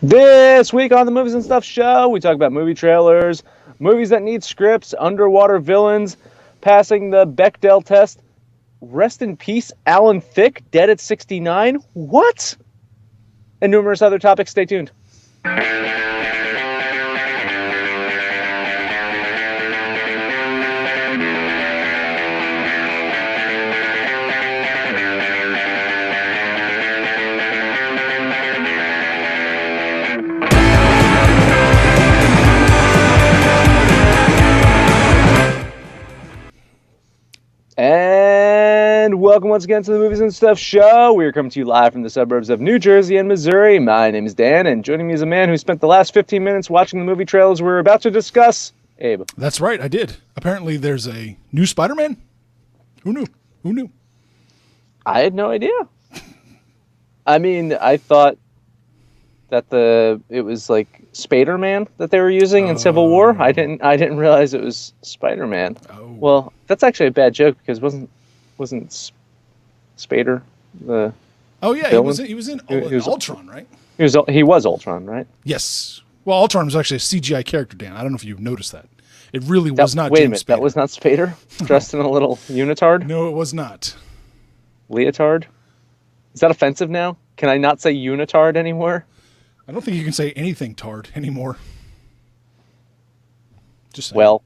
This week on the Movies and Stuff show, we talk about movie trailers, movies that need scripts, underwater villains, passing the Bechdel test. Rest in peace, Alan Thicke, dead at 69. What? And numerous other topics. Stay tuned. And welcome once again to the Movies and Stuff show. We are coming to you live from the suburbs of New Jersey and Missouri. My name is Dan, and joining me is a man who spent the last 15 minutes watching the movie trailers we're about to discuss. Abe. That's right, I did. Apparently there's a new SpiderMan. Who knew? Who knew? I had no idea. I mean, I thought that it was like SpiderMan that they were using in Civil War. I didn't realize it was SpiderMan. Oh. Well, that's actually a bad joke because wasn't Spader the Oh yeah, villain? he was in Ultron, right? He was Ultron, right? Yes. Well, Ultron was actually a CGI character, Dan. I don't know if you've noticed that. It really was not Wait James a minute, Spader. that was not Spader? Dressed in a little unitard? No, it was not. Leotard? Is that offensive now? Can I not say unitard anymore? I don't think you can say anything tard anymore. Just saying. Well,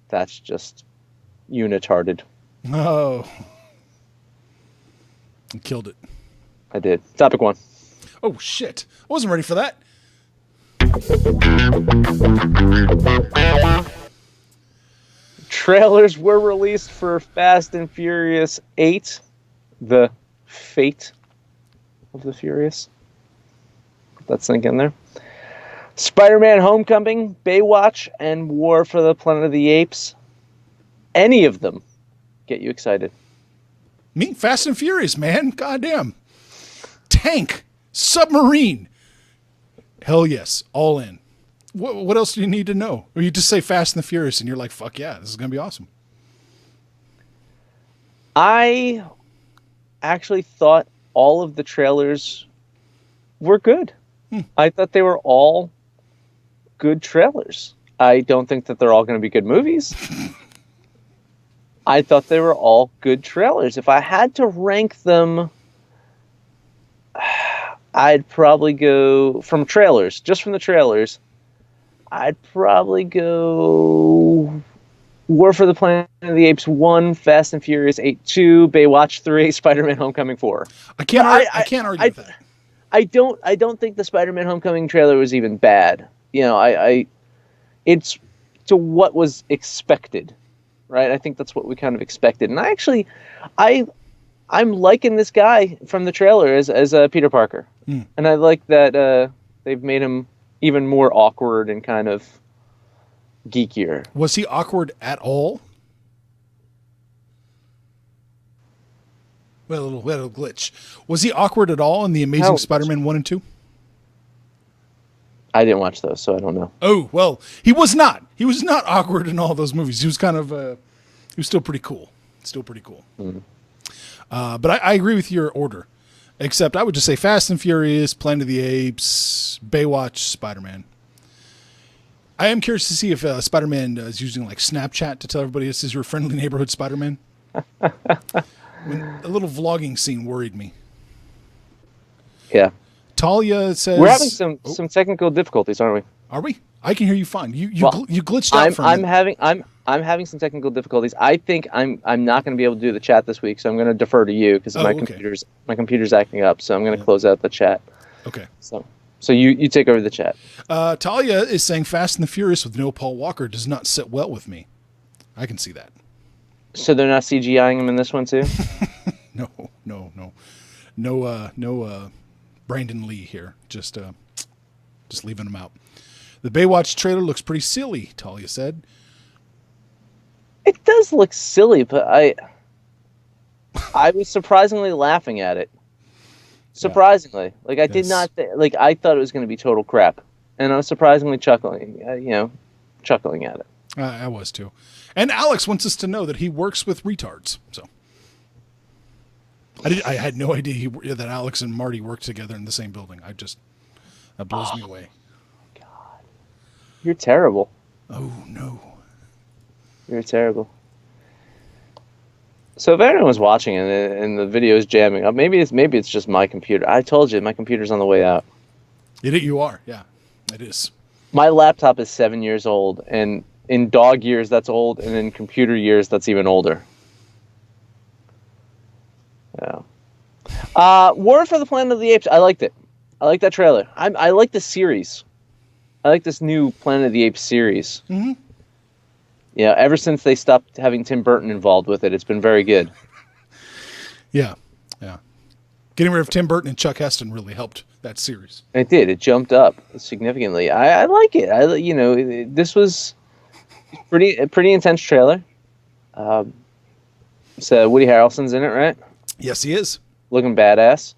that's just unitarded. Oh. I killed it. I did. Topic 1. Oh, shit. I wasn't ready for that. Trailers were released for Fast and Furious 8, The Fate of the Furious. Let's sink in there. Spider-Man Homecoming, Baywatch, and War for the Planet of the Apes. Any of them get you excited? Me? Fast and Furious, man. Goddamn. Tank. Submarine. Hell yes. All in. What else do you need to know? Or you just say Fast and the Furious and you're like, fuck yeah, this is going to be awesome. I actually thought all of the trailers were good. I thought they were all good trailers. I don't think that they're all going to be good movies. I thought they were all good trailers. If I had to rank them, I'd probably go from trailers, just from the trailers. I'd probably go War for the Planet of the Apes 1, Fast and Furious 8 2, Baywatch 3, Spider-Man Homecoming 4. I can't argue with that. I don't think the Spider-Man Homecoming trailer was even bad. You know, it's to what was expected, right? I think that's what we kind of expected. And I'm liking this guy from the trailer as Peter Parker. And I like that they've made him even more awkward and kind of geekier. Was he awkward at all? We had a little glitch. Was he awkward at all in The Amazing Spider-Man 1 and 2? I didn't watch those, so I don't know. Oh, well, he was not. He was not awkward in all those movies. He was kind of, he was still pretty cool. Mm-hmm. But I agree with your order. Except I would just say Fast and Furious, Planet of the Apes, Baywatch, Spider-Man. I am curious to see if Spider-Man is using like Snapchat to tell everybody this is your friendly neighborhood Spider-Man. A little vlogging scene worried me. Yeah. Talia says we're having some technical difficulties, aren't we? Are we? I can hear you fine. You glitched out for me. I'm having some technical difficulties. I think I'm not going to be able to do the chat this week, so I'm going to defer to you because my computer's acting up. So I'm going to close out the chat. Okay. So you take over the chat. Talia is saying Fast and the Furious with no Paul Walker does not sit well with me. I can see that. So they're not CGIing him in this one too? No. Brandon Lee here. Just leaving him out. The Baywatch trailer looks pretty silly, Talia said. It does look silly, but I was surprisingly laughing at it. Surprisingly. Like I did not I thought it was going to be total crap. And I was surprisingly chuckling at it. I was too. And Alex wants us to know that he works with retards. So I had no idea that Alex and Marty worked together in the same building. That blows me away. You're terrible. Oh no. You're terrible. So if anyone was watching it and the video is jamming up, maybe it's just my computer. I told you my computer's on the way out. You are, yeah. It is. My laptop is 7 years old, and in dog years that's old, and in computer years that's even older. Yeah. War for the Planet of the Apes. I liked it. I like that trailer. I like the series. I like this new Planet of the Apes series. Mm-hmm. Yeah, ever since they stopped having Tim Burton involved with it, it's been very good. Yeah. Getting rid of Tim Burton and Chuck Heston really helped that series. It did. It jumped up significantly. I like it. This was a pretty intense trailer. So Woody Harrelson's in it, right? Yes, he is. Looking badass.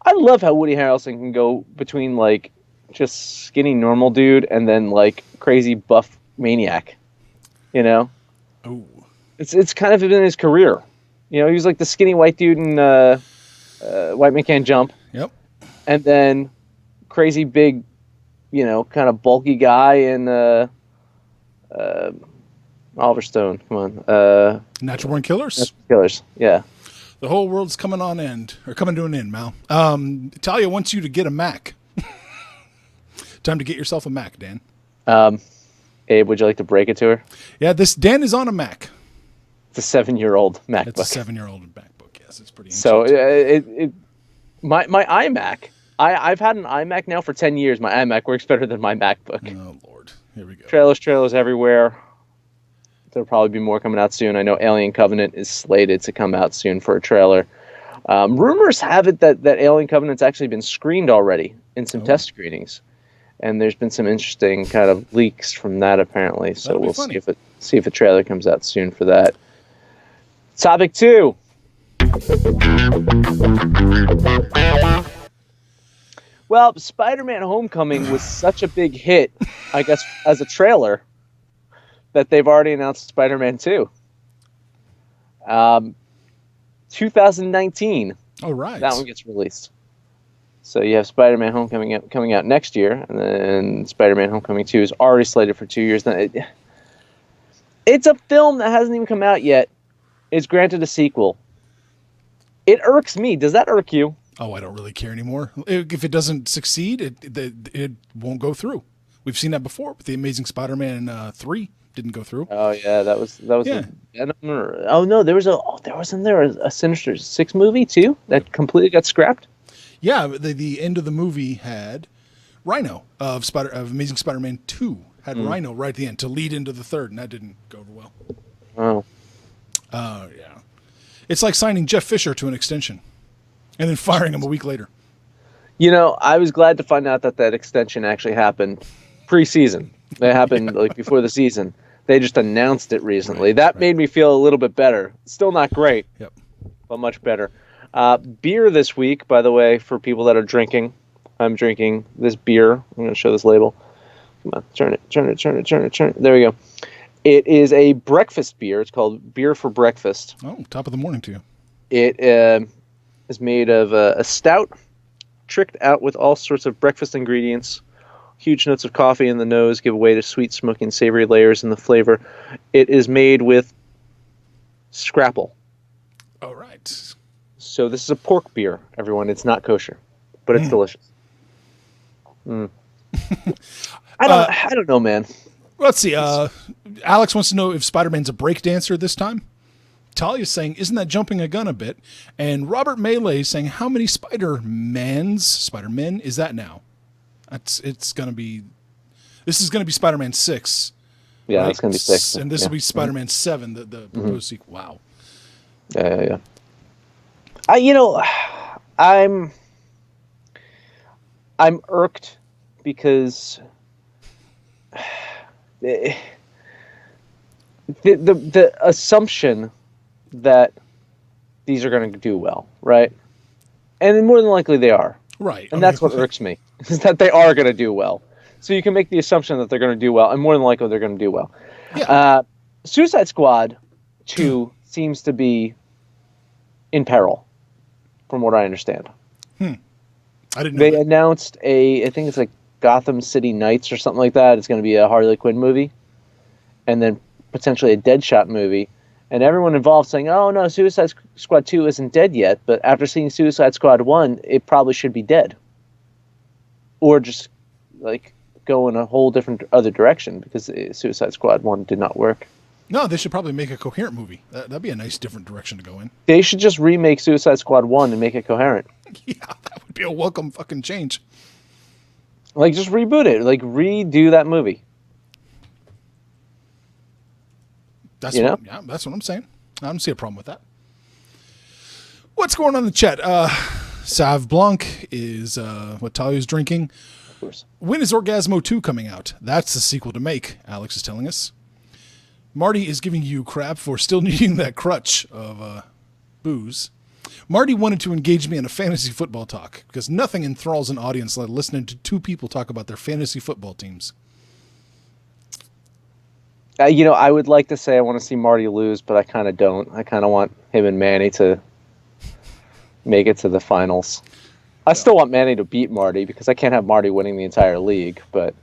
I love how Woody Harrelson can go between like just skinny normal dude and then like crazy buff maniac. You know? Oh. It's kind of been his career. You know, he was like the skinny white dude in White Man Can't Jump. Yep. And then crazy big, kind of bulky guy in Oliver Stone. Come on. Natural Born Killers? Killers, yeah. The whole world's coming to an end, Mal. Talia wants you to get a Mac. Time to get yourself a Mac, Dan. Abe, would you like to break it to her? Yeah, Dan is on a Mac. It's a 7-year-old MacBook. It's a 7-year-old MacBook. Yes, it's pretty. So my iMac. I've had an iMac now for 10 years. My iMac works better than my MacBook. Oh Lord, here we go. Trailers everywhere. There'll probably be more coming out soon. I know Alien Covenant is slated to come out soon for a trailer. Rumors have it that Alien Covenant's actually been screened already in some test screenings, and there's been some interesting kind of leaks from that apparently. So we'll see if a trailer comes out soon for that. Topic 2. Well, Spider-Man Homecoming was such a big hit, I guess, as a trailer, that they've already announced Spider-Man 2. 2019. Oh, right. That one gets released. So you have Spider-Man Homecoming coming out next year, and then Spider-Man Homecoming 2 is already slated for 2 years. It's a film that hasn't even come out yet. It's granted a sequel. It irks me. Does that irk you? Oh, I don't really care anymore. If it doesn't succeed, it won't go through. We've seen that before with the Amazing Spider-Man 3. Didn't go through. Oh yeah, that was. Yeah. Oh no, wasn't there a Sinister Six movie too that completely got scrapped? Yeah, the end of the movie had Rhino of Amazing Spider-Man 2 had Rhino right at the end to lead into the third, and that didn't go over well. Oh. Yeah. It's like signing Jeff Fisher to an extension and then firing him a week later. I was glad to find out that extension actually happened pre-season. It happened like before the season. They just announced it recently. That made me feel a little bit better. Still not great, but much better. Beer this week, by the way, for people that are drinking. I'm drinking this beer. I'm going to show this label. Come on, turn it. There we go. It is a breakfast beer. It's called Beer for Breakfast. Oh, top of the morning to you. It is made of a stout, tricked out with all sorts of breakfast ingredients. Huge notes of coffee in the nose give way to sweet, smoky, and savory layers in the flavor. It is made with scrapple. All right. So this is a pork beer, everyone. It's not kosher, but it's delicious. I don't know, man. Let's see. Alex wants to know if Spider-Man's a breakdancer this time. Talia's saying, isn't that jumping a gun a bit? And Robert Melee is saying, how many Spider-Men is that now? This is going to be Spider-Man 6. Yeah, right? It's going to be 6. And this will be Spider-Man 7, the proposed sequel. Wow. Yeah. I'm irked because the assumption that these are going to do well, right? And more than likely they are. Right. And that's what irks me, is that they are going to do well. So you can make the assumption that they're going to do well, and more than likely they're going to do well. Yeah. Suicide Squad 2 seems to be in peril, from what I understand. I didn't know They that. announced I think it's like Gotham City Knights or something like that. It's going to be a Harley Quinn movie, and then potentially a Deadshot movie. And everyone involved saying, "Oh no, Suicide Squad 2 isn't dead yet." But after seeing Suicide Squad 1, it probably should be dead, or just like go in a whole different other direction because Suicide Squad 1 did not work. No, they should probably make a coherent movie. That'd be a nice different direction to go in. They should just remake Suicide Squad 1 and make it coherent. Yeah, that would be a welcome fucking change. Like, just reboot it. Like, redo that movie. That's You know? that's what I'm saying. I don't see a problem with that. What's going on in the chat? Sav Blanc is what Talia's drinking. Of course. When is Orgasmo 2 coming out? That's the sequel to make, Alex is telling us. Marty is giving you crap for still needing that crutch of booze. Marty wanted to engage me in a fantasy football talk because nothing enthralls an audience like listening to two people talk about their fantasy football teams. I would like to say I want to see Marty lose, but I kind of don't. I kind of want him and Manny to make it to the finals. I still want Manny to beat Marty because I can't have Marty winning the entire league. But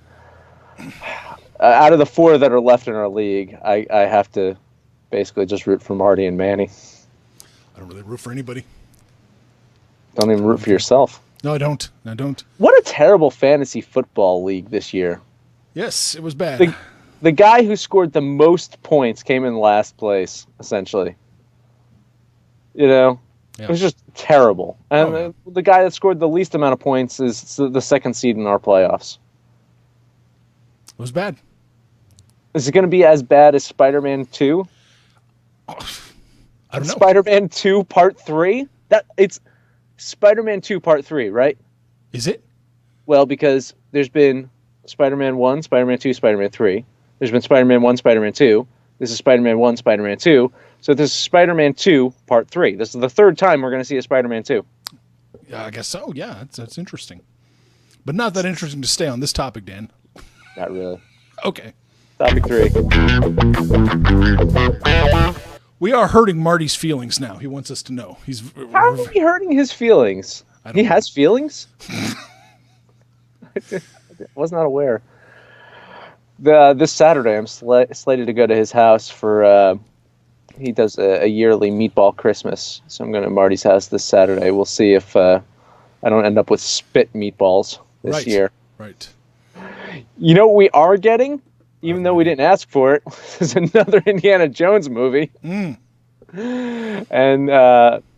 out of the 4 that are left in our league, I have to basically just root for Marty and Manny. I don't really root for anybody. Don't even root for yourself. No, I don't. I don't. What a terrible fantasy football league this year. Yes, it was bad. The guy who scored the most points came in last place, essentially. Yeah. It was just terrible. And the guy that scored the least amount of points is the second seed in our playoffs. It was bad. Is it going to be as bad as Spider-Man 2? I don't know. Spider-Man 2 Part 3? It's Spider-Man 2 Part 3, right? Is it? Well, because there's been Spider-Man 1, Spider-Man 2, Spider-Man 3. There's been Spider-Man 1, Spider-Man 2. This is Spider-Man 1, Spider-Man 2. So this is Spider-Man 2 Part 3. This is the third time we're going to see a Spider-Man 2. Yeah, I guess so. Yeah, that's interesting. But not that interesting to stay on this topic, Dan. Not really. Okay. Topic 3. We are hurting Marty's feelings now. He wants us to know. How are we hurting his feelings? He has feelings? I was not aware. This Saturday, I'm slated to go to his house for. He does a yearly meatball Christmas, so I'm going to Marty's house this Saturday. We'll see if I don't end up with spit meatballs this year. Right. You know what we are getting, even though we didn't ask for it, is another Indiana Jones movie. And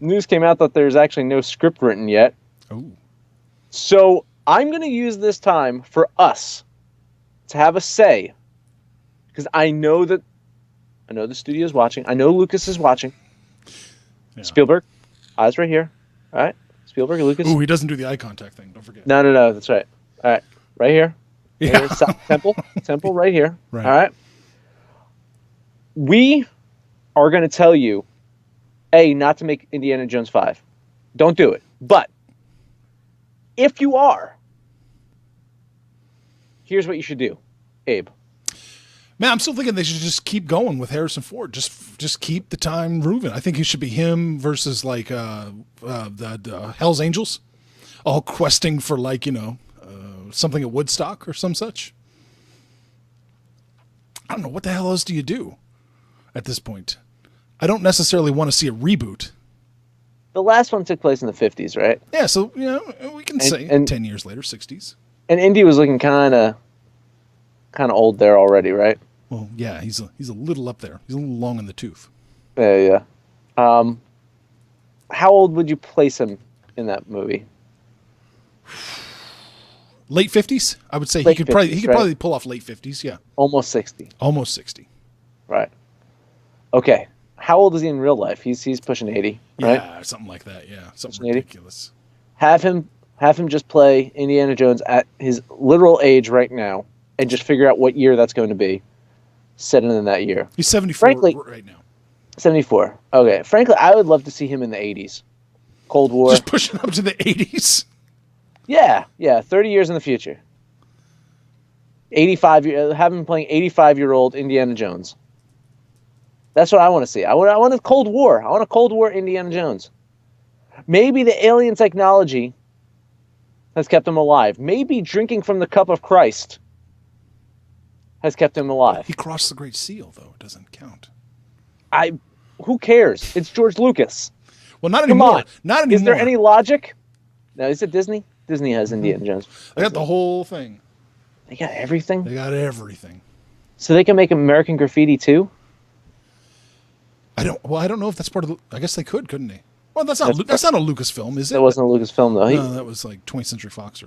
news came out that there's actually no script written yet. Oh. So I'm going to use this time for us to have a say, because I know the studio's watching. I know Lucas is watching. Yeah. Spielberg, eyes right here. All right, Spielberg, Lucas. Ooh, he doesn't do the eye contact thing. Don't forget. No, that's right. All right, right here. Yeah. Right here. Temple, right here. Right. All right. We are going to tell you, not to make Indiana Jones 5. Don't do it. But if you are, here's what you should do, Abe. Man, I'm still thinking they should just keep going with Harrison Ford. Just keep the time moving. I think it should be him versus like the Hell's Angels, all questing for something at Woodstock or some such. I don't know, what the hell else do you do at this point? I don't necessarily want to see a reboot. The last one took place in the 50s, right? Yeah, so we can say 10 years later, 60s. And Indy was looking kind of old there already, right? Well, yeah, he's a little up there. He's a little long in the tooth. Yeah. How old would you place him in that movie? Late 50s, I would say. Late he could 50s, probably pull off late 50s. Yeah, almost 60. Almost 60. Right. Okay. How old is he in real life? He's pushing 80, right? Yeah, something like that. Yeah, something pushing ridiculous. 80? Have him just play Indiana Jones at his literal age right now, and just figure out what year that's going to be. Set it in that year. He's 74 Frankly, right now. 74. Okay. Frankly, I would love to see him in the 80s. Cold War. Just pushing up to the 80s. Yeah. 30 years in the future. 85. Have him playing 85-year-old Indiana Jones. That's what I want to see. I want a Cold War. I want a Cold War Indiana Jones. Maybe the alien technology has kept him alive. Maybe drinking from the cup of Christ has kept him alive. He crossed the Great Seal, though. It doesn't count. Who cares? It's George Lucas. Well, not Come anymore. on. Not anymore. Is there any logic? No, is it Disney? Disney has Indiana Jones. They got the whole thing. They got everything? They got everything. So they can make American Graffiti too? I don't know if that's part of the... I guess they could, couldn't they? Well, that's not a Lucasfilm, is it? That wasn't a Lucasfilm, though. No, that was like 20th Century Fox.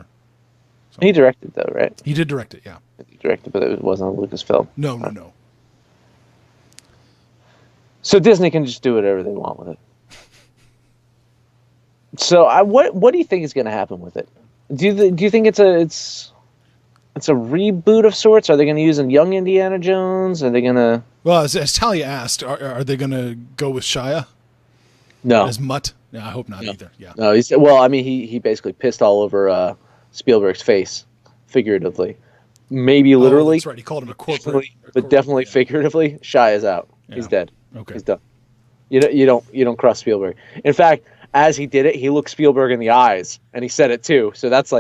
He directed, though, right? He did direct it, yeah. He directed, but it wasn't a Lucasfilm. No. So Disney can just do whatever they want with it. So what do you think is going to happen with it? Do you think it's a reboot of sorts? Are they going to use a young Indiana Jones? Are they going to... Well, as Talia asked, are they going to go with Shia? No. As Mutt? No, I hope not either. Yeah. No, he basically pissed all over Spielberg's face, figuratively. Maybe literally. That's right. He called him a corporate. But definitely figuratively, Shia's out. Yeah. He's dead. Okay. He's done. You don't cross Spielberg. In fact, as he did it, he looked Spielberg in the eyes, and he said it too. So that's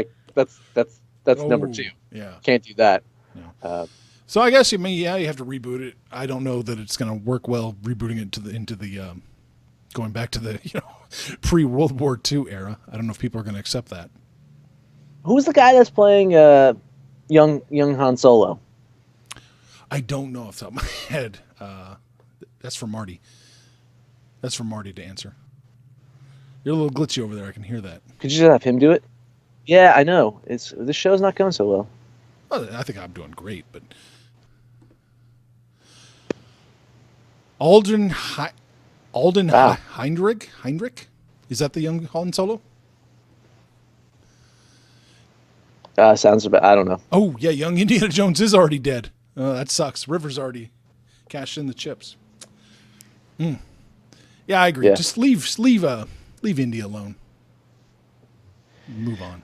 number 2. Yeah. Can't do that. No. So I guess you have to reboot it. I don't know that it's going to work well rebooting it into the going back to the pre-World War II era. I don't know if people are going to accept that. Who's the guy that's playing young Han Solo? I don't know off the top of my head. That's for Marty. That's for Marty to answer. You're a little glitchy over there. I can hear that. Could you just have him do it? Yeah, I know. This show's not going so well. Well, I think I'm doing great, but Alden Heinrich? Is that the young Han Solo? Sounds about. I don't know. Oh yeah, young Indiana Jones is already dead. That sucks. River's already cashed in the chips. Yeah, I agree. Yeah. Just leave India alone. Move on.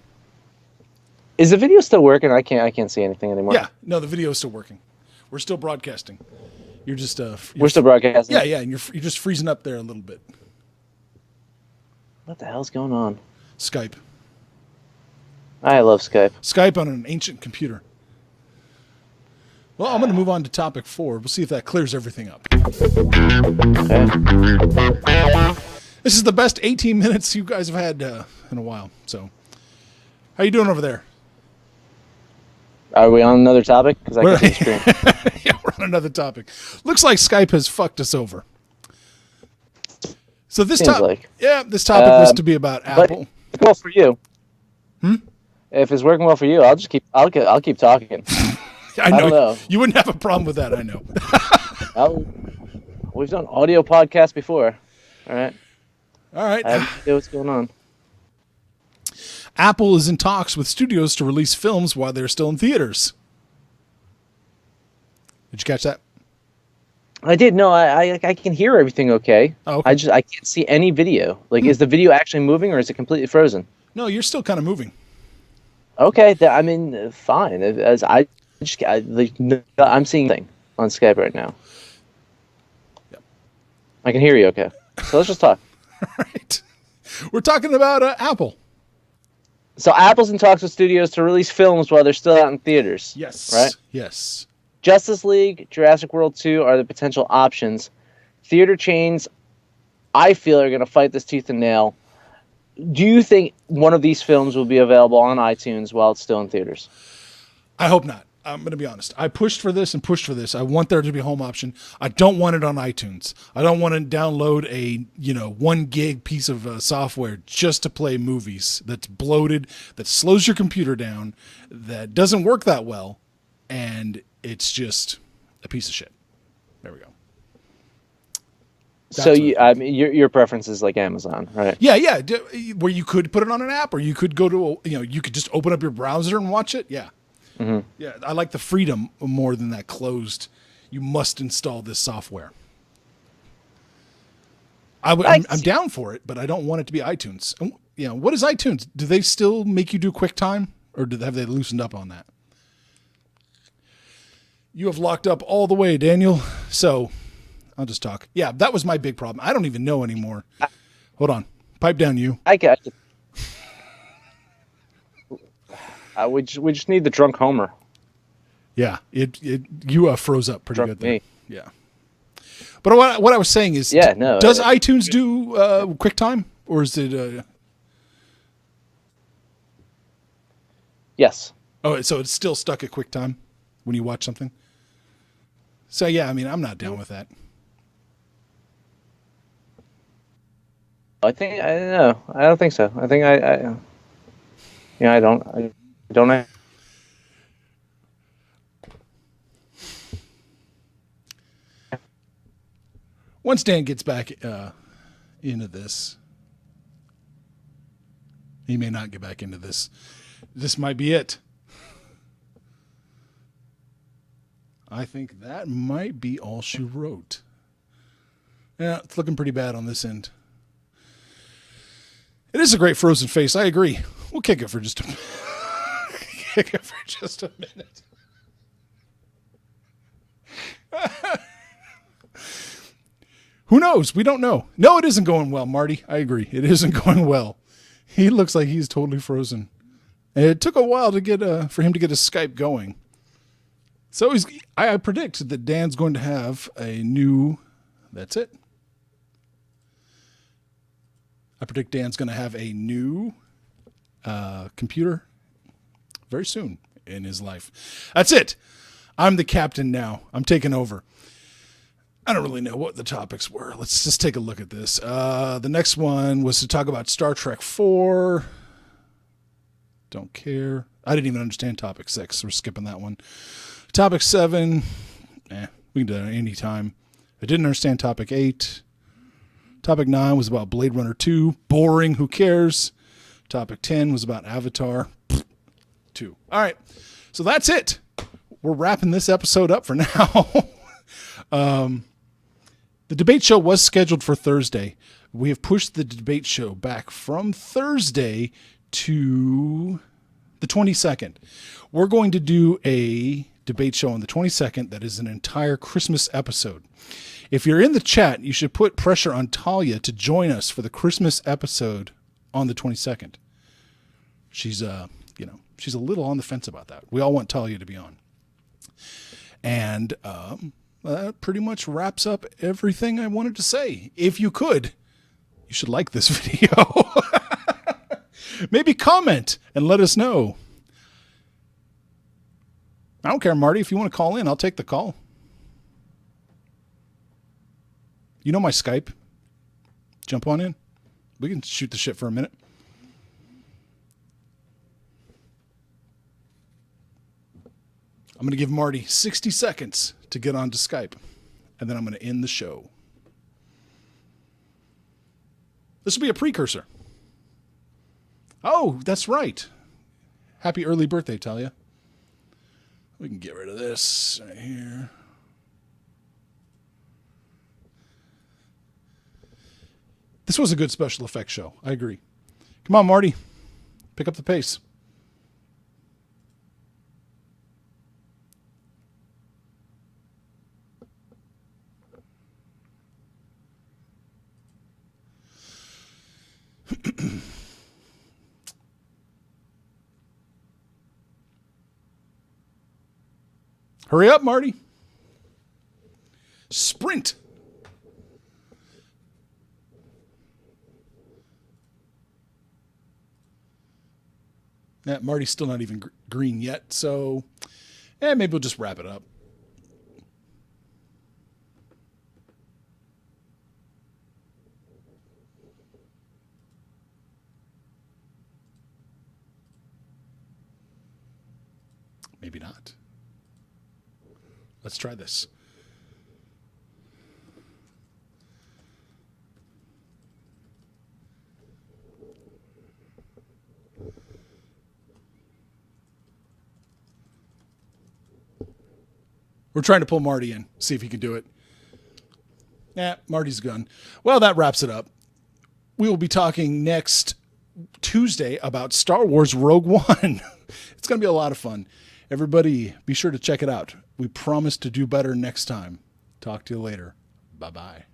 Is the video still working? I can't see anything anymore. Yeah, no, the video is still working. We're still broadcasting. You're just we're still broadcasting. Yeah, and you're just freezing up there a little bit. What the hell's going on? Skype. I love Skype. Skype on an ancient computer. Well, I'm going to move on to topic 4. We'll see if that clears everything up. Okay. This is the best 18 minutes you guys have had in a while. So, how you doing over there? Are we on another topic? Because I can't see the screen. Yeah, we're on another topic. Looks like Skype has fucked us over. So this topic was to be about Apple. But well for you. If it's working well for you, I'll keep talking. I know. You wouldn't have a problem with that. I know. We've done audio podcasts before. All right. I have no idea what's going on. Apple is in talks with studios to release films while they're still in theaters. Did you catch that? I did. No, I can hear everything okay. Oh, okay. I can't see any video. Like, is the video actually moving or is it completely frozen? No, you're still kind of moving. Okay, fine. I'm seeing thing on Skype right now. Yep. I can hear you okay. So let's just talk. All right. We're talking about Apple. So Apple's in talks with studios to release films while they're still out in theaters. Yes. Right? Yes. Justice League, Jurassic World 2 are the potential options. Theater chains, I feel, are going to fight this tooth and nail. Do you think one of these films will be available on iTunes while it's still in theaters? I hope not. I'm going to be honest. I pushed for this. I want there to be a home option. I don't want it on iTunes. I don't want to download a 1 gig piece of software just to play movies that's bloated, that slows your computer down, that doesn't work that well, and it's just a piece of shit. There we go. So your preference is like Amazon, right? Yeah. Where you could put it on an app, or you could go to you could just open up your browser and watch it. Yeah. Mm-hmm. Yeah, I like the freedom more than that closed. You must install this software. I'm down for it, but I don't want it to be iTunes. What is iTunes? Do they still make you do QuickTime, or have they loosened up on that? You have locked up all the way, Daniel. So I'll just talk. Yeah, that was my big problem. I don't even know anymore. Hold on. Pipe down, you. We just need the drunk Homer. Yeah, you froze up pretty Drunk good there. me. Yeah. But what I was saying is, Yeah, no. does iTunes do QuickTime, or is it? Yes. Oh, so it's still stuck at QuickTime when you watch something. So yeah, I mean, I'm not down with that. I think I don't know. I don't think so. I think I don't. I don't. Once Dan gets back into this, he may not get back into this. This might be it. I think that might be all she wrote. Yeah, it's looking pretty bad on this end. It is a great frozen face. I agree. We'll kick it for just a minute. Who knows? We don't know. No, it isn't going well, Marty. I agree. It isn't going well. He looks like he's totally frozen. And it took a while to get for him to get his Skype going. So I predict that Dan's going to have a new. That's it. I predict Dan's going to have a new computer very soon in his life. That's it. I'm the captain now. I'm taking over. I don't really know what the topics were. Let's just take a look at this. The next one was to talk about Star Trek 4. Don't care. I didn't even understand topic 6. So we're skipping that one. Topic 7. We can do that any time. I didn't understand topic 8. Topic 9 was about Blade Runner 2. Boring. Who cares? Topic 10 was about Avatar 2. All right. So that's it. We're wrapping this episode up for now. The debate show was scheduled for Thursday. We have pushed the debate show back from Thursday to the 22nd. We're going to do a debate show on the 22nd that is an entire Christmas episode. If you're in the chat, you should put pressure on Talia to join us for the Christmas episode on the 22nd. She's she's a little on the fence about that. We all want Talia to be on. And that pretty much wraps up everything I wanted to say. If you could, you should like this video. Maybe comment and let us know. I don't care, Marty. If you want to call in, I'll take the call. You know my Skype. Jump on in. We can shoot the shit for a minute. I'm going to give Marty 60 seconds to get onto Skype, and then I'm going to end the show. This will be a precursor. Oh, that's right. Happy early birthday, Talia. We can get rid of this right here. This was a good special effects show. I agree. Come on, Marty. Pick up the pace. Hurry up, Marty. Sprint. Marty's still not even green yet, so maybe we'll just wrap it up. Maybe not. Let's try this. We're trying to pull Marty in, see if he can do it. Marty's gone. Well, that wraps it up. We will be talking next Tuesday about Star Wars Rogue One. It's going to be a lot of fun. Everybody, be sure to check it out. We promise to do better next time. Talk to you later. Bye-bye.